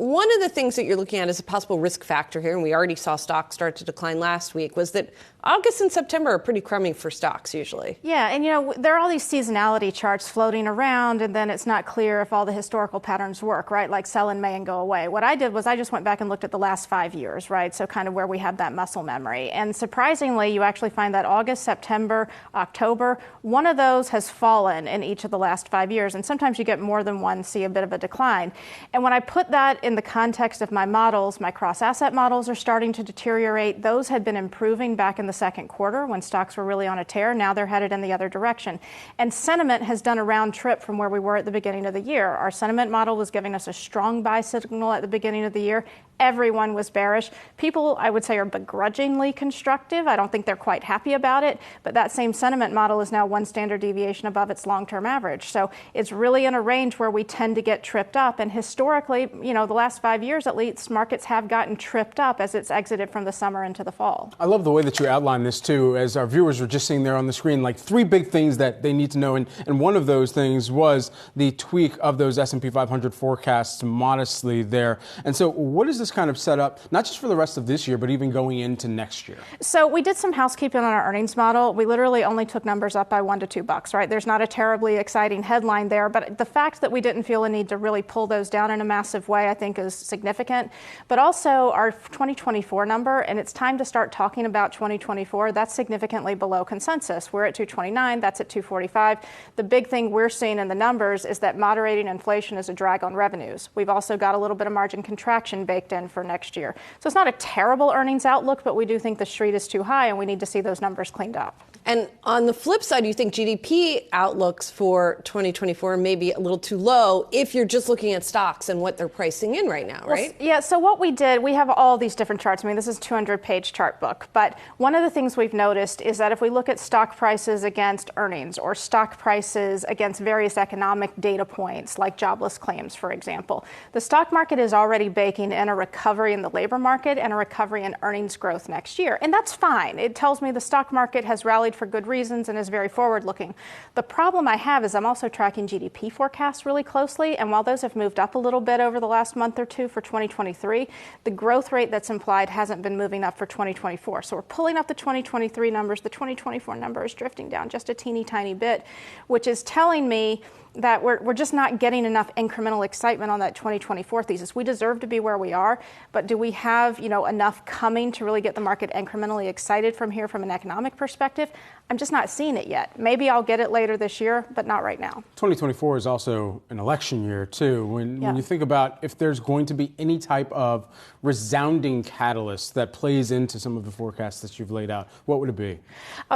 one of the things that you're looking at as a possible risk factor here, and we already saw stocks start to decline last week, was that August and September are pretty crummy for stocks usually. Yeah, and there are all these seasonality charts floating around, and then it's not clear if all the historical patterns work, right? Like sell in May and go away. What I did was I just went back and looked at the last 5 years, right? So kind of where we have that muscle memory. And surprisingly, you actually find that August, September, October, one of those has fallen in each of the last 5 years. And sometimes you get more than one, see a bit of a decline. And when I put that in the context of my models, my cross-asset models are starting to deteriorate. Those had been improving back in the second quarter when stocks were really on a tear. Now they're headed in the other direction. And sentiment has done a round trip from where we were at the beginning of the year. Our sentiment model was giving us a strong buy signal at the beginning of the year. Everyone was bearish. People, I would say, are begrudgingly constructive. I don't think they're quite happy about it, but that same sentiment model is now one standard deviation above its long-term average. So it's really in a range where we tend to get tripped up. And historically, the last 5 years at least, markets have gotten tripped up as it's exited from the summer into the fall. I love the way that you outline this too, as our viewers were just seeing there on the screen, like 3 big things that they need to know. And one of those things was the tweak of those S&P 500 forecasts modestly there. And so what is this kind of set up, not just for the rest of this year, but even going into next year? So we did some housekeeping on our earnings model. We literally only took numbers up by $1 to $2, right? There's not a terribly exciting headline there, but the fact that we didn't feel a need to really pull those down in a massive way, I think is significant. But also our 2024 number, and it's time to start talking about 2024, that's significantly below consensus. We're at 229, that's at 245. The big thing we're seeing in the numbers is that moderating inflation is a drag on revenues. We've also got a little bit of margin contraction baked in for next year. So it's not a terrible earnings outlook, but we do think the street is too high and we need to see those numbers cleaned up. And on the flip side, you think GDP outlooks for 2024 may be a little too low if you're just looking at stocks and what they're pricing in right now, right? Well, yeah, so what we did, we have all these different charts. I mean, this is a 200-page chart book. But one of the things we've noticed is that if we look at stock prices against earnings or stock prices against various economic data points, like jobless claims, for example, the stock market is already baking in a recovery in the labor market and a recovery in earnings growth next year. And that's fine. It tells me the stock market has rallied for good reasons and is very forward-looking. The problem I have is I'm also tracking GDP forecasts really closely, and while those have moved up a little bit over the last month or two for 2023, the growth rate that's implied hasn't been moving up for 2024. So we're pulling up the 2023 numbers. The 2024 number is drifting down just a teeny tiny bit, which is telling me that we're just not getting enough incremental excitement on that 2024 thesis. We deserve to be where we are, but do we have, enough coming to really get the market incrementally excited from here from an economic perspective? I'm just not seeing it yet. Maybe I'll get it later this year, but not right now. 2024 is also an election year, too. When you think about if there's going to be any type of resounding catalyst that plays into some of the forecasts that you've laid out, what would it be?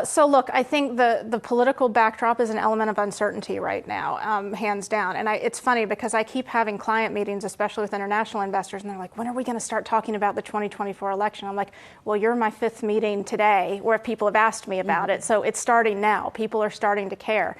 So look, I think the political backdrop is an element of uncertainty right now. Hands down. And it's funny because I keep having client meetings, especially with international investors, and they're like, when are we going to start talking about the 2024 election? I'm like, well, you're my 5th meeting today where people have asked me about it. So it's starting now. People are starting to care.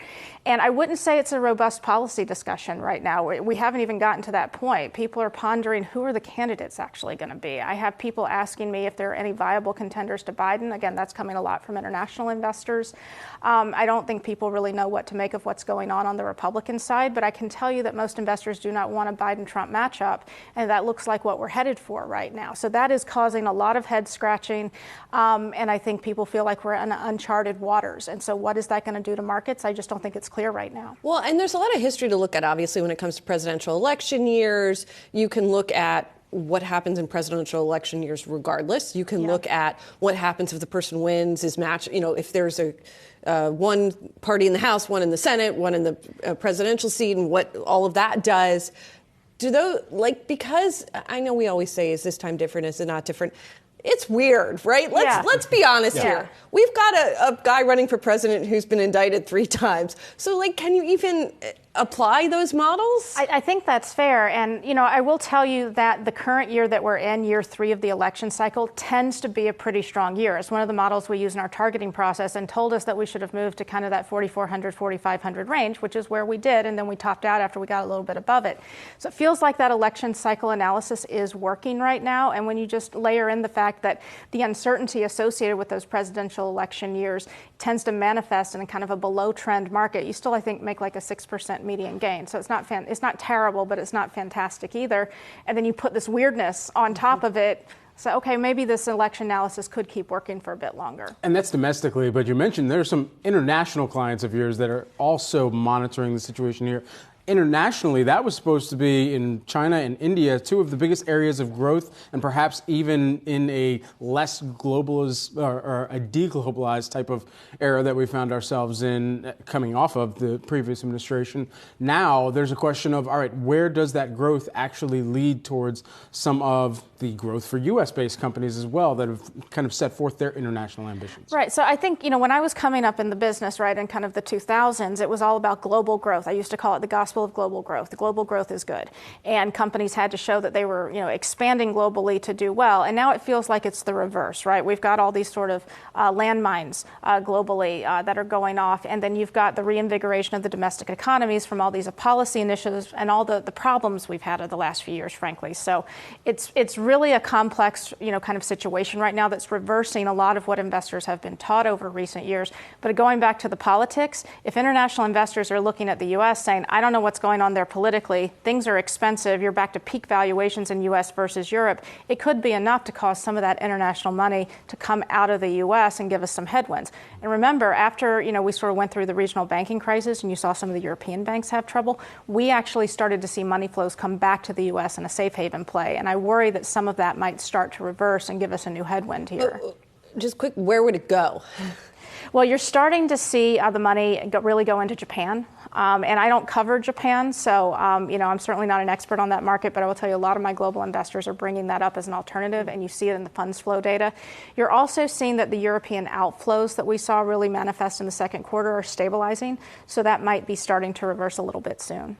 And I wouldn't say it's a robust policy discussion right now. We haven't even gotten to that point. People are pondering who are the candidates actually going to be. I have people asking me if there are any viable contenders to Biden. Again, that's coming a lot from international investors. I don't think people really know what to make of what's going on the Republican side, but I can tell you that most investors do not want a Biden-Trump matchup, and that looks like what we're headed for right now. So that is causing a lot of head scratching, and I think people feel like we're in uncharted waters. And so what is that going to do to markets? I just don't think it's clear right now. Well, and there's a lot of history to look at, obviously, when it comes to presidential election years. You can look at what happens in presidential election years regardless. You can look at what happens if the person wins, is match, if there's one party in the House, one in the Senate, one in the presidential seat, and what all of that does. Do those, because I know we always say, is this time different? Is it not different? It's weird, right? Let's be honest here. We've got a guy running for president who's been indicted 3 times. So, can you even apply those models? I think that's fair. And, I will tell you that the current year that we're in, year 3 of the election cycle, tends to be a pretty strong year. It's one of the models we use in our targeting process and told us that we should have moved to kind of that 4,400, 4,500 range, which is where we did. And then we topped out after we got a little bit above it. So it feels like that election cycle analysis is working right now. And when you just layer in the fact that the uncertainty associated with those presidential election years tends to manifest in a kind of a below trend market, you still, I think, make like a 6% median gain. So it's not terrible, but it's not fantastic either. And then you put this weirdness on top of it. So, okay, maybe this election analysis could keep working for a bit longer. And that's domestically, but you mentioned there are some international clients of yours that are also monitoring the situation here. Internationally, that was supposed to be in China and India, two of the biggest areas of growth, and perhaps even in a less globalized or a deglobalized type of era that we found ourselves in coming off of the previous administration. Now there's a question of, all right, where does that growth actually lead towards some of the growth for U.S.-based companies as well that have kind of set forth their international ambitions? Right. So I think, when I was coming up in the business, right, in kind of the 2000s, it was all about global growth. I used to call it the gospel of global growth. The global growth is good. And companies had to show that they were, expanding globally to do well. And now it feels like it's the reverse, right? We've got all these sort of landmines globally that are going off. And then you've got the reinvigoration of the domestic economies from all these policy initiatives and all the problems we've had over the last few years, frankly. So it's really a complex, kind of situation right now that's reversing a lot of what investors have been taught over recent years. But going back to the politics, if international investors are looking at the U.S. saying, I don't know what's going on there politically, things are expensive, you're back to peak valuations in U.S. versus Europe, it could be enough to cause some of that international money to come out of the U.S. and give us some headwinds. And remember, after, we sort of went through the regional banking crisis and you saw some of the European banks have trouble, we actually started to see money flows come back to the U.S. in a safe haven play. And I worry that some of that might start to reverse and give us a new headwind here. Just quick, where would it go? Well, you're starting to see the money really go into Japan. And I don't cover Japan, so I'm certainly not an expert on that market, but I will tell you a lot of my global investors are bringing that up as an alternative, and you see it in the funds flow data. You're also seeing that the European outflows that we saw really manifest in the second quarter are stabilizing, so that might be starting to reverse a little bit soon.